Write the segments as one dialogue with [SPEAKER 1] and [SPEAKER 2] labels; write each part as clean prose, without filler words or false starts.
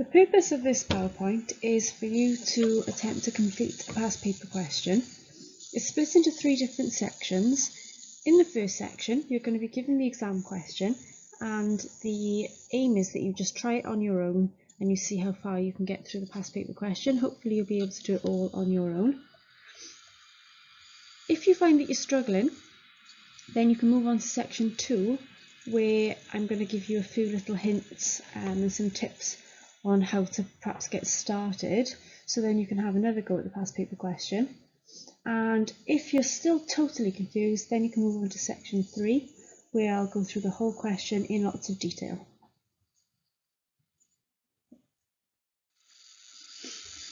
[SPEAKER 1] The purpose of this PowerPoint is for you to attempt to complete a past paper question. It's split into 3 different sections. In the first section, you're going to be given the exam question, and the aim is that you just try it on your own and you see how far you can get through the past paper question. Hopefully you'll be able to do it all on your own. If you find that you're struggling, then you can move on to section 2, where I'm going to give you a few little hints and some tips on how to perhaps get started, so then you can have another go at the past paper question. And if you're still totally confused, then you can move on to section 3, where I'll go through the whole question in lots of detail.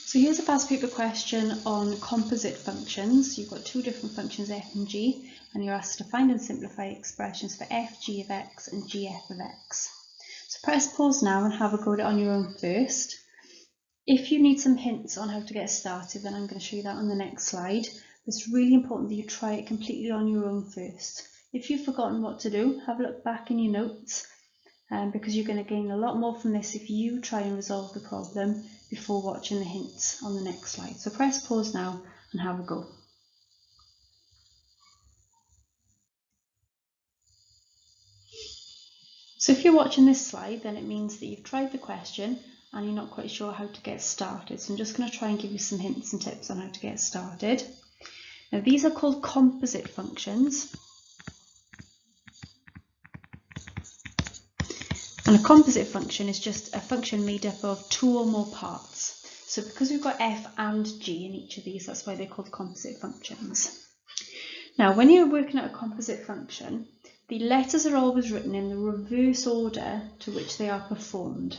[SPEAKER 1] So here's a past paper question on composite functions. You've got 2 different functions, f and g, and you're asked to find and simplify expressions for f, g of x and g f of x. So press pause now and have a go at it on your own first. If you need some hints on how to get started, then I'm going to show you that on the next slide. It's really important that you try it completely on your own first. If you've forgotten what to do, have a look back in your notes, because you're going to gain a lot more from this if you try and resolve the problem before watching the hints on the next slide. So press pause now and have a go. So if you're watching this slide, then it means that you've tried the question and you're not quite sure how to get started. So I'm just going to try and give you some hints and tips on how to get started. Now these are called composite functions. And a composite function is just a function made up of 2 or more parts. So because we've got f and g in each of these, that's why they're called composite functions. Now when you're working out a composite function, the letters are always written in the reverse order to which they are performed.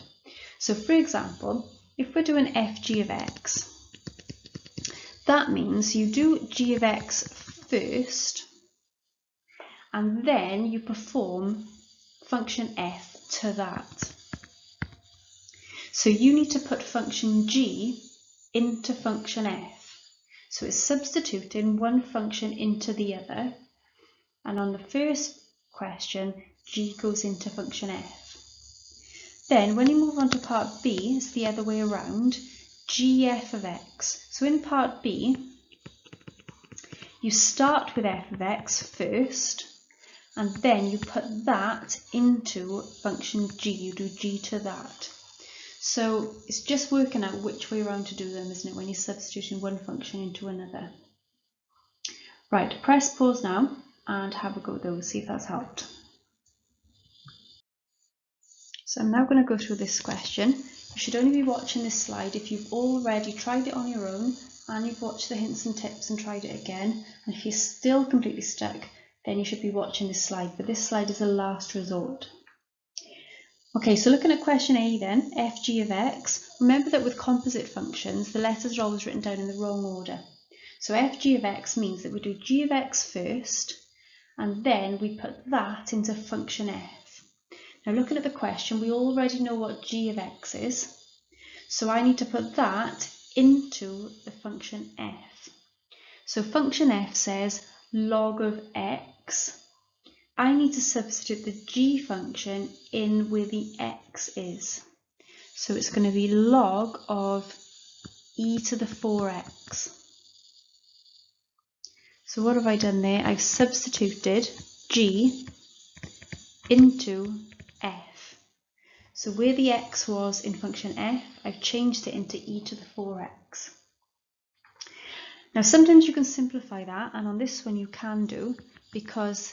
[SPEAKER 1] So for example, if we're doing fg of x, that means you do g of x first, and then you perform function f to that. So you need to put function g into function f. So it's substituting one function into the other, and on the first question, g goes into function f. Then when you move on to part b, it's the other way around, gf of x. So in part b, you start with f of x first, and then you put that into function g, you do g to that. So it's just working out which way around to do them, isn't it, when you're substituting one function into another. Right, press pause now and have a go at those, see if that's helped. So I'm now going to go through this question. You should only be watching this slide if you've already tried it on your own and you've watched the hints and tips and tried it again. And if you're still completely stuck, then you should be watching this slide, but this slide is a last resort. Okay, so looking at question A then, fg of x, remember that with composite functions, the letters are always written down in the wrong order. So fg of x means that we do g of x first, and then we put that into function f. Now looking at the question, we already know what g of x is, so I need to put that into the function f. So function f says log of x. I need to substitute the g function in where the x is. So it's going to be log of e to the 4x. So what have I done there? I've substituted g into f. So where the x was in function f, I've changed it into e to the 4x. Now sometimes you can simplify that, and on this one you can do, because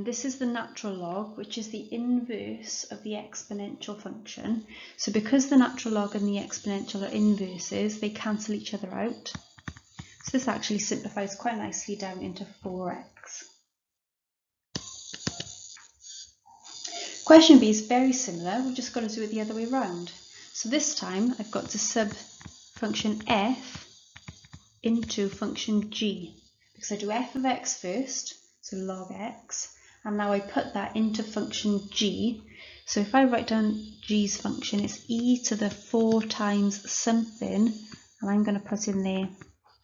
[SPEAKER 1] this is the natural log, which is the inverse of the exponential function. So because the natural log and the exponential are inverses, they cancel each other out. So this actually simplifies quite nicely down into 4x. Question B is very similar, we've just got to do it the other way around. So this time I've got to sub function f into function g, because I do f of x first, so log x, and now I put that into function g. So if I write down g's function, it's e to the 4 times something, and I'm going to put in there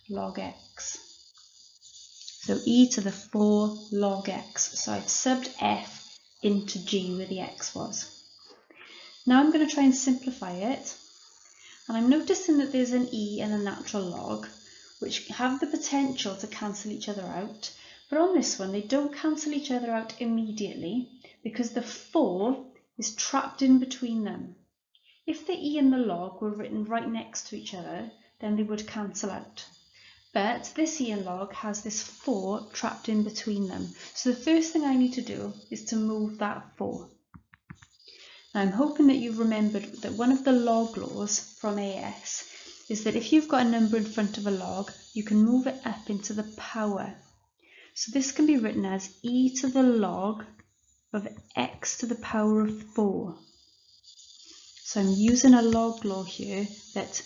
[SPEAKER 1] log x. So e to the 4 log x. So I've subbed f into g where the x was. Now I'm going to try and simplify it And I'm noticing that there's an e and a natural log, which have the potential to cancel each other out. But on this one, they don't cancel each other out immediately because the 4 is trapped in between them. If the e and the log were written right next to each other, then they would cancel out. But this e and log has this 4 trapped in between them. So the first thing I need to do is to move that 4. Now I'm hoping that you've remembered that one of the log laws from AS is that if you've got a number in front of a log, you can move it up into the power. So this can be written as e to the log of x to the power of 4. So I'm using a log law here that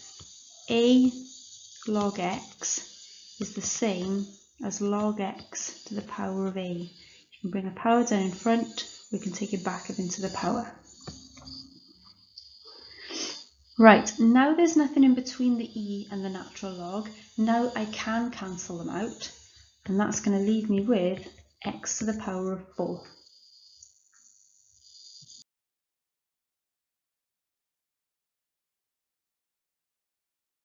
[SPEAKER 1] a log x is the same as log x to the power of a. You can bring a power down in front, we can take it back up into the power. Right, now there's nothing in between the e and the natural log. Now I can cancel them out, and that's going to leave me with x to the power of 4.